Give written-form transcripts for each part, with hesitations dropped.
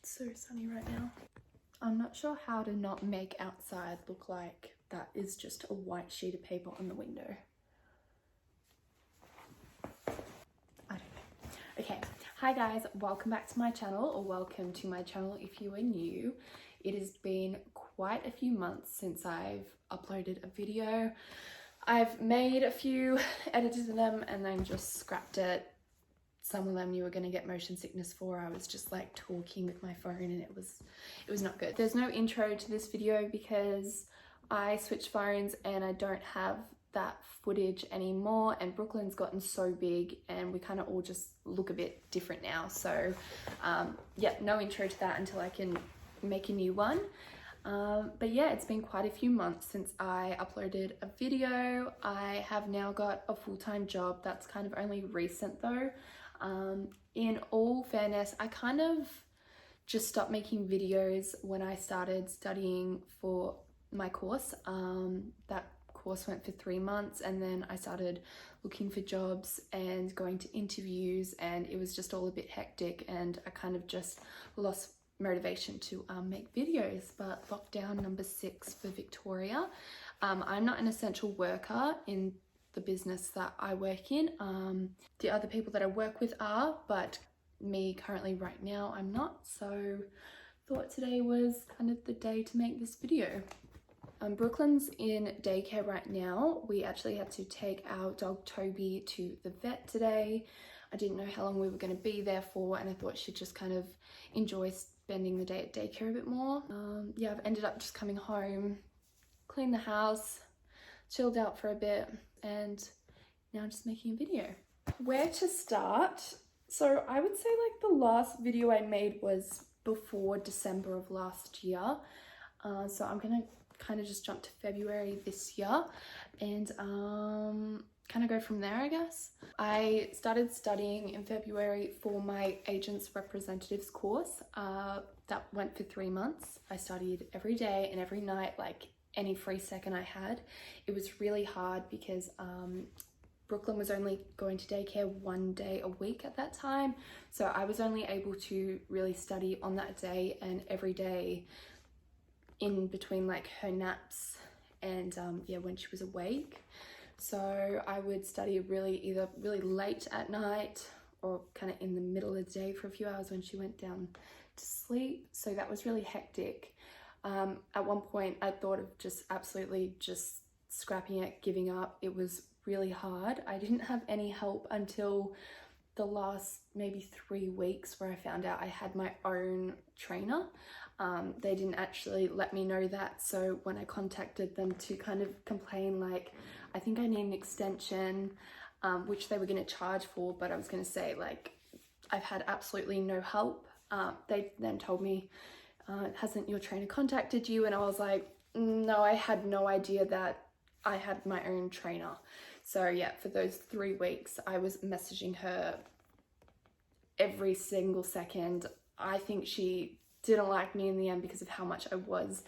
It's so sunny right now. I'm not sure how to not make outside look like that is just a white sheet of paper on the window. I don't know. Okay, hi guys, welcome back to my channel, or welcome to my channel if you are new. It has been quite a few months since I've uploaded a video. I've made a few, edited them, and then just scrapped it. Some of them you were going to get motion sickness for. I was just like talking with my phone and it was not good. There's no intro to this video because I switched phones and I don't have that footage anymore, and Brooklyn's gotten so big and we kind of all just look a bit different now. So yeah, no intro to that until I can make a new one. But yeah, it's been quite a few months since I uploaded a video. I have now got a full-time job. That's kind of only recent though. In all fairness, I kind of just stopped making videos when I started studying for my course. That course went for 3 months, and then I started looking for jobs and going to interviews, and it was just all a bit hectic and I kind of just lost motivation to make videos. But lockdown number 6 for Victoria. I'm not an essential worker in the business that I work in. The other people that I work with are, but me currently right now I'm not, so thought today was kind of the day to make this video. Brooklyn's in daycare right now. We actually had to take our dog Toby to the vet today. I didn't know how long we were going to be there for, and I thought she'd just kind of enjoy spending the day at daycare a bit more. Yeah, I've ended up just coming home, cleaned the house, chilled out for a bit, and now I'm just making a video. Where to start? So I would say like the last video I made was before December of last year. So I'm gonna kind of just jump to February this year and kind of go from there, I guess. I started studying in February for my agents representatives course. That went for 3 months. I studied every day and every night, like any free second I had. It was really hard because Brooklyn was only going to daycare 1 day a week at that time, so I was only able to really study on that day and every day in between like her naps and yeah, when she was awake. So I would study either really late at night or kind of in the middle of the day for a few hours when she went down to sleep. So that was really hectic. At one point I thought of just absolutely just scrapping it, giving up. It was really hard. I didn't have any help until the last maybe 3 weeks where I found out I had my own trainer. They didn't actually let me know that, so when I contacted them to kind of complain, like I think I need an extension, which they were going to charge for, but I was going to say like I've had absolutely no help. They then told me, hasn't your trainer contacted you? And I was like, no, I had no idea that I had my own trainer. So yeah, for those 3 weeks I was messaging her every single second. I think she didn't like me in the end because of how much I was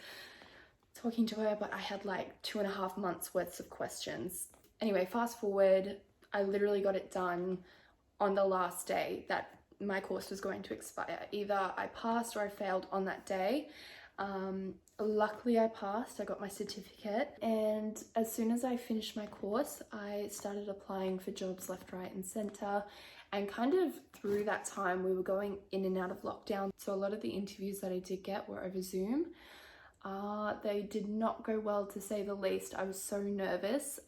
talking to her, but I had like 2.5 months worth of questions. Anyway, fast forward, I literally got it done on the last day that my course was going to expire. Either I passed or I failed on that day. Luckily I passed. I got my certificate, and as soon as I finished my course I started applying for jobs left, right and center. And kind of through that time we were going in and out of lockdown, so a lot of the interviews that I did get were over Zoom. They did not go well, to say the least. I was so nervous.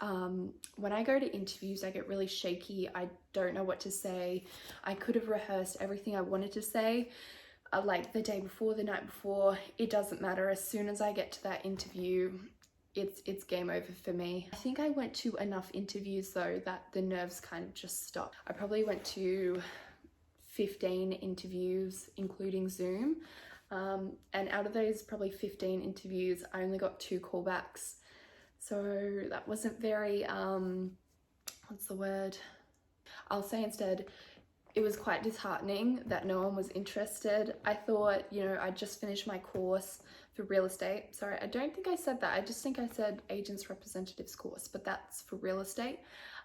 When I go to interviews I get really shaky. I don't know what to say. I could have rehearsed everything I wanted to say like the day before, the night before. It doesn't matter. As soon as I get to that interview, it's game over for me. I think I went to enough interviews though that the nerves kind of just stopped. I probably went to 15 interviews including Zoom, and out of those probably 15 interviews I only got 2 callbacks. So that wasn't very what's the word, I'll say instead, it was quite disheartening that no one was interested. I thought, you know, I just finished my course for real estate. Sorry, I don't think I said that. I just think I said agents representatives course, but that's for real estate,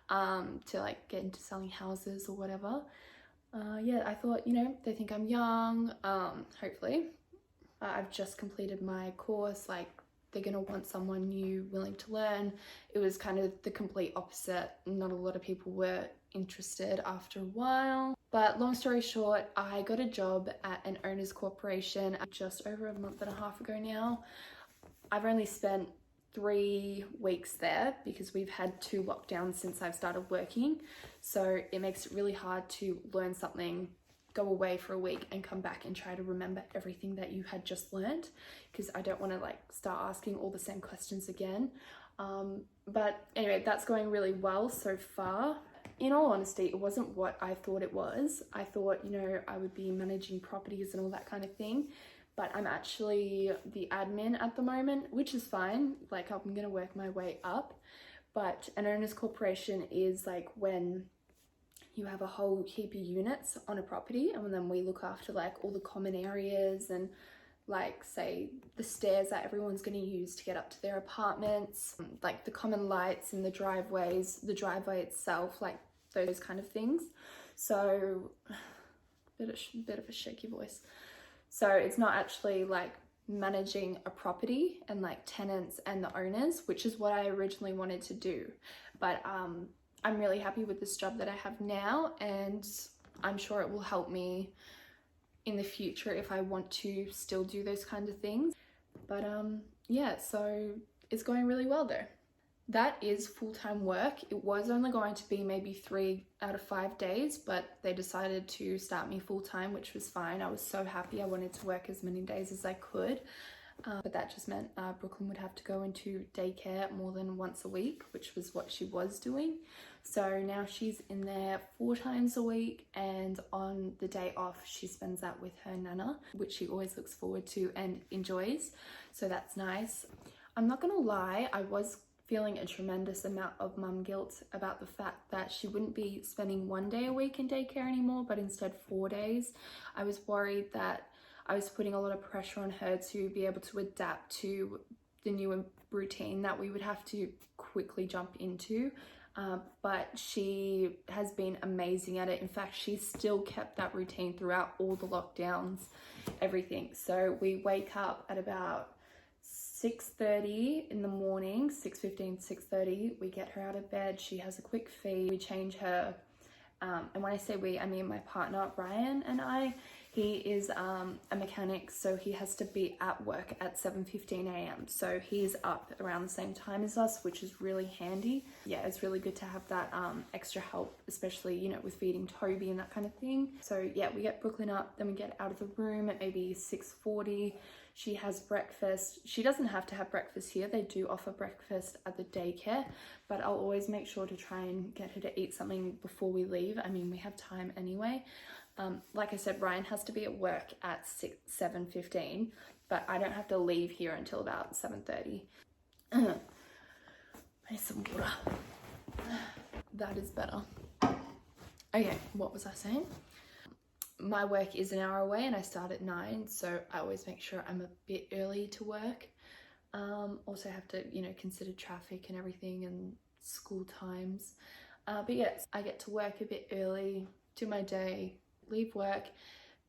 to like get into selling houses or whatever. Yeah, I thought, you know, they think I'm young, hopefully. I've just completed my course, like they're gonna want someone new, willing to learn. It was kind of the complete opposite. Not a lot of people were interested after a while. But long story short, I got a job at an owners corporation just over a month and a half ago now. I've only spent 3 weeks there because we've had 2 lockdowns since I've started working. So it makes it really hard to learn something, go away for a week and come back and try to remember everything that you had just learned, because I don't want to like start asking all the same questions again. But anyway, that's going really well so far. In all honesty, it wasn't what I thought it was. I thought, you know, I would be managing properties and all that kind of thing, but I'm actually the admin at the moment, which is fine. Like, I'm gonna work my way up. But an owner's corporation is like when you have a whole heap of units on a property, and then we look after like all the common areas and like say the stairs that everyone's going to use to get up to their apartments, like the common lights in the driveways, the driveway itself, like those kind of things. So bit of a shaky voice. So it's not actually like managing a property and like tenants and the owners, which is what I originally wanted to do. But I'm really happy with this job that I have now, and I'm sure it will help me in the future if I want to still do those kinds of things. But yeah, so it's going really well though. That is full-time work. It was only going to be maybe 3 out of 5 days, but they decided to start me full-time, which was fine. I was so happy. I wanted to work as many days as I could. But that just meant Brooklyn would have to go into daycare more than once a week, which was what she was doing. So now she's in there 4 times a week, and on the day off she spends that with her nana, which she always looks forward to and enjoys. So that's nice. I'm not gonna lie, I was feeling a tremendous amount of mum guilt about the fact that she wouldn't be spending 1 day a week in daycare anymore, but instead 4 days. I was worried that I was putting a lot of pressure on her to be able to adapt to the new routine that we would have to quickly jump into. But she has been amazing at it. In fact, she's still kept that routine throughout all the lockdowns, everything. So we wake up at about 6:30 in the morning, 6:15, 6:30. We get her out of bed. She has a quick feed. We change her. And when I say we, I mean my partner, Ryan, and I. He is a mechanic, so he has to be at work at 7:15 a.m. So he's up around the same time as us, which is really handy. Yeah, it's really good to have that extra help, especially, you know, with feeding Toby and that kind of thing. So yeah, we get Brooklyn up, then we get out of the room at maybe 6:40. She has breakfast. She doesn't have to have breakfast here. They do offer breakfast at the daycare, but I'll always make sure to try and get her to eat something before we leave. I mean, we have time anyway. Like I said, Ryan has to be at work at 7:15, but I don't have to leave here until about 7:30. I need some water. That is better. Okay, what was I saying? My work is an hour away and I start at 9, so I always make sure I'm a bit early to work. Also have to, you know, consider traffic and everything and school times. But yes, I get to work a bit early, do my day, leave work,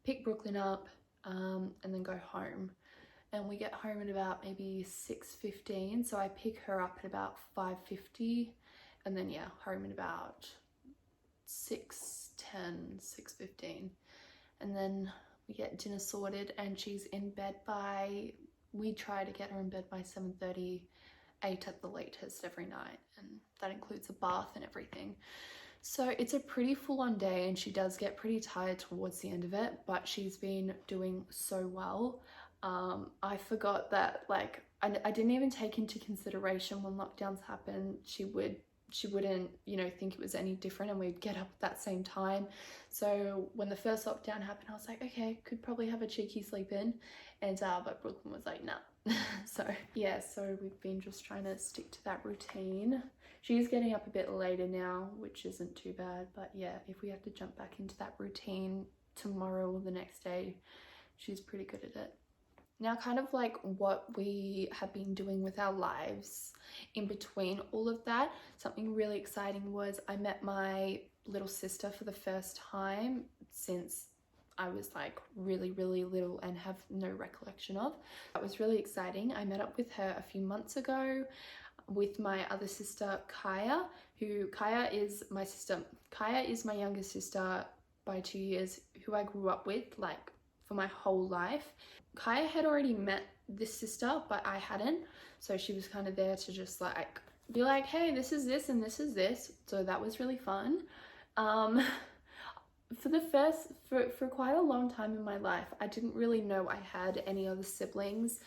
pick Brooklyn up, and then go home. And we get home at about maybe 6:15, so I pick her up at about 5:50, and then yeah, home at about 6:10, 6:15. And then we get dinner sorted and she's in bed by, we try to get her in bed by 7:30, 8 at the latest every night, and that includes a bath and everything. So it's a pretty full-on day and she does get pretty tired towards the end of it, but she's been doing so well. I forgot that, like, I didn't even take into consideration when lockdowns happen, she wouldn't, you know, think it was any different and we'd get up at that same time. So when the first lockdown happened, I was like, okay, could probably have a cheeky sleep in, and but Brooklyn was like, nah. So yeah, so we've been just trying to stick to that routine. She's getting up a bit later now, which isn't too bad, but yeah, if we have to jump back into that routine tomorrow or the next day, she's pretty good at it. Now, kind of like what we have been doing with our lives in between all of that, something really exciting was I met my little sister for the first time since I was like really, really little and have no recollection of. That was really exciting. I met up with her a few months ago with my other sister, Kaya, Kaya is my sister. Kaya is my younger sister by 2 years, who I grew up with like for my whole life. Kaya had already met this sister, but I hadn't. So she was kind of there to just like be like, hey, this is this and this is this. So that was really fun. For quite a long time in my life, I didn't really know I had any other siblings.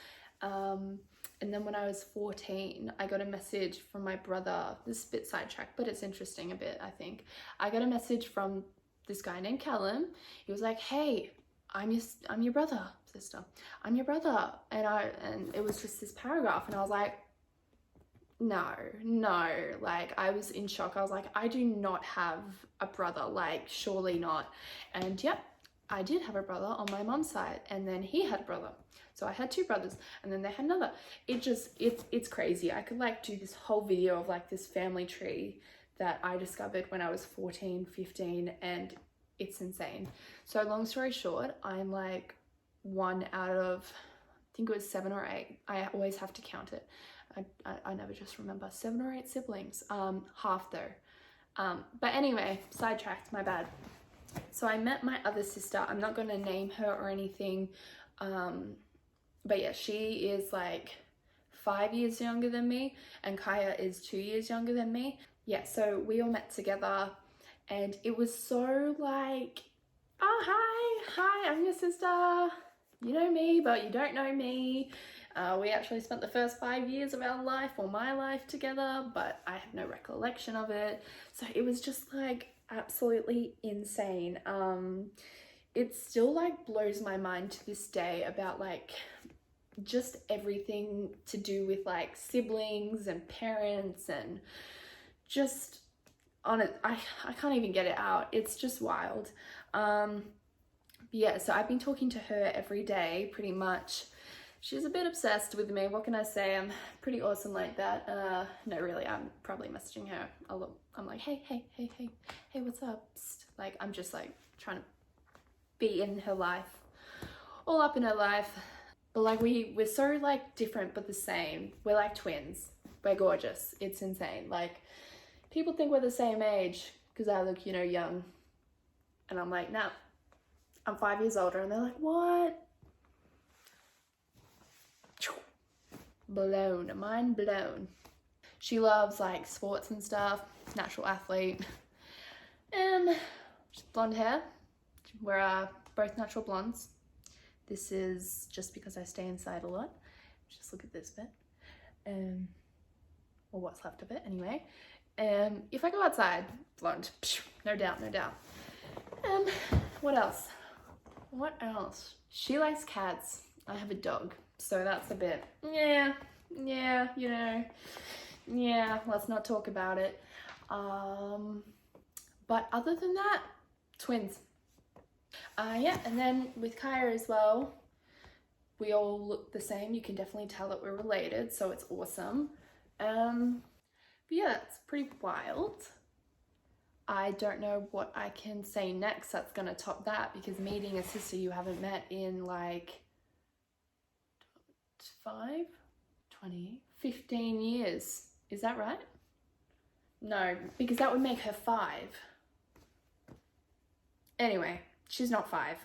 And then when I was 14, I got a message from my brother. This is a bit sidetracked, but it's interesting a bit, I think. I got a message from this guy named Callum. He was like, hey, I'm your brother, sister. I'm your brother. And it was just this paragraph, and I was like, no, like I was in shock. I was like, I do not have a brother, like surely not. And yep, I did have a brother on my mom's side, and then he had a brother. So I had two brothers, and then they had another. It's crazy. I could like do this whole video of like this family tree that I discovered when I was 14, 15, and it's insane. So long story short, I'm like one out of, I think it was 7 or 8. I always have to count it. I never just remember. 7 or 8 siblings, half though. But anyway, sidetracked, my bad. So I met my other sister. I'm not going to name her or anything. But yeah, she is like 5 years younger than me, and Kaya is 2 years younger than me. Yeah, so we all met together, and it was so like, oh, hi, I'm your sister. You know me, but you don't know me. We actually spent the first 5 years of our life, or my life, together, but I have no recollection of it. So it was just like absolutely insane. It still like blows my mind to this day about like just everything to do with like siblings and parents, and just on it, I can't even get it out. It's just wild. Yeah, so I've been talking to her every day pretty much. She's a bit obsessed with me. What can I say? I'm pretty awesome like that. No, really, I'm probably messaging her a lot. I'm like, hey, what's up? Psst. Like, I'm just like trying to be in her life, all up in her life. But like we're so like different but the same. We're like twins. We're gorgeous. It's insane. Like people think we're the same age because I look, you know, young. And I'm like, nah, I'm 5 years older. And they're like, what? Blown, mind blown. She loves like sports and stuff, natural athlete. And she's blonde hair. We're both natural blondes. This is just because I stay inside a lot. Just look at this bit. Or what's left of it anyway. If I go outside, blonde, no doubt. What else? She likes cats. I have a dog, so that's a bit, yeah, you know, yeah, let's not talk about it. But other than that, twins. Yeah, and then with Kaya as well, we all look the same. You can definitely tell that we're related, so it's awesome. But yeah, it's pretty wild. I don't know what I can say next that's gonna top that, because meeting a sister you haven't met in like 15 years. Is that right? No, because that would make her 5. Anyway, she's not 5.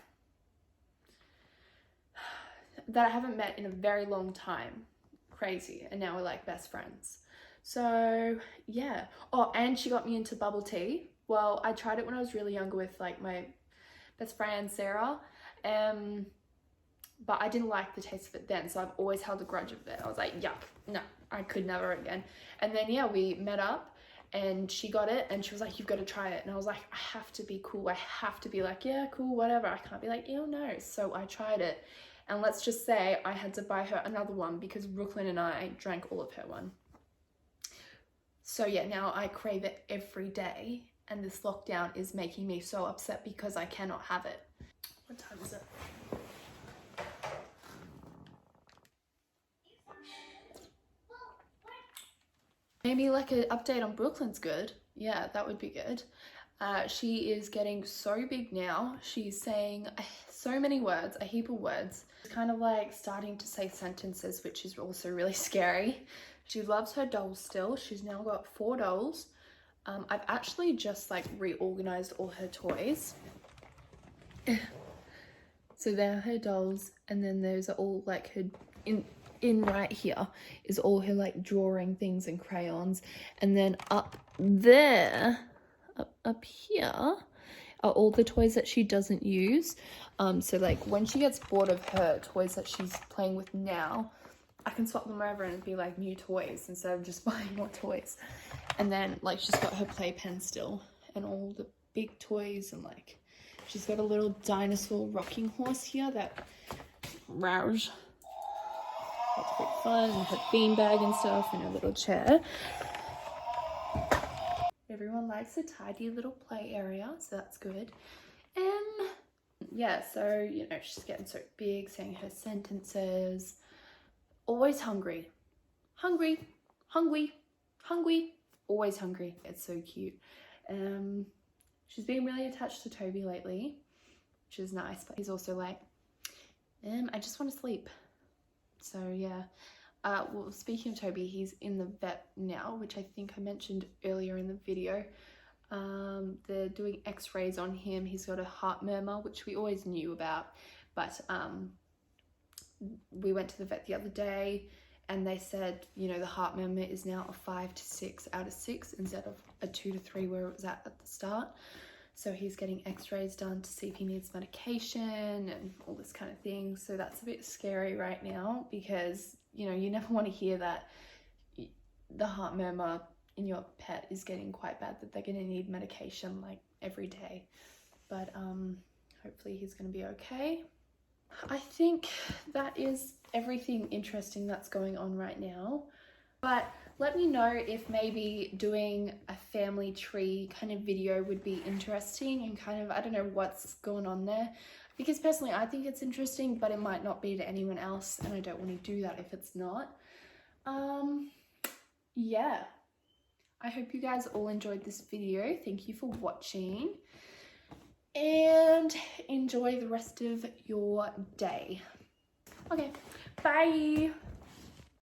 That I haven't met in a very long time. Crazy. And now we're like best friends. So yeah. Oh, and she got me into bubble tea. Well, I tried it when I was really younger with like my best friend Sarah. But I didn't like the taste of it then, so I've always held a grudge of it. I was like, yuck, no, I could never again. And then yeah, we met up and she got it and she was like, you've got to try it. And I was like, I have to be cool. I have to be like, yeah, cool, whatever. I can't be like, ew, no. So I tried it. And let's just say I had to buy her another one because Brooklyn and I drank all of her one. So yeah, now I crave it every day. And this lockdown is making me so upset because I cannot have it. What time is it? Maybe like an update on Brooklyn's good. Yeah, that would be good. She is getting so big now. She's saying so many words, a heap of words. She's kind of like starting to say sentences, which is also really scary. She loves her dolls still. She's now got 4 dolls. I've actually just like reorganized all her toys. So they're her dolls, and then those are all like her, in right here is all her like drawing things and crayons, and then up there, up here are all the toys that she doesn't use. So like when she gets bored of her toys that she's playing with now, I can swap them over and it'd be like new toys instead of just buying more toys. And then like she's got her playpen still and all the big toys, and like she's got a little dinosaur rocking horse here that Rouge. That's pretty fun. And her beanbag and stuff, and her little chair. Everyone likes a tidy little play area, so that's good. Yeah, so you know, she's getting so big, saying her sentences. Always hungry. Hungry, hungry, hungry. Always hungry. It's so cute. She's been really attached to Toby lately, which is nice, but he's also like, I just want to sleep. So yeah. Well, speaking of Toby, he's in the vet now, which I think I mentioned earlier in the video. They're doing x-rays on him. He's got a heart murmur, which we always knew about, but we went to the vet the other day and they said, you know, the heart murmur is now a 5 to 6 out of 6 instead of a 2 to 3 where it was at the start. So he's getting x-rays done to see if he needs medication and all this kind of thing. So that's a bit scary right now because, you know, you never want to hear that the heart murmur in your pet is getting quite bad, that they're going to need medication like every day. But hopefully he's going to be okay. I think that is everything interesting that's going on right now. But let me know if maybe doing a family tree kind of video would be interesting, and kind of, I don't know what's going on there. Because personally, I think it's interesting, but it might not be to anyone else, and I don't want to do that if it's not. Yeah. I hope you guys all enjoyed this video. Thank you for watching. And enjoy the rest of your day. Okay, bye.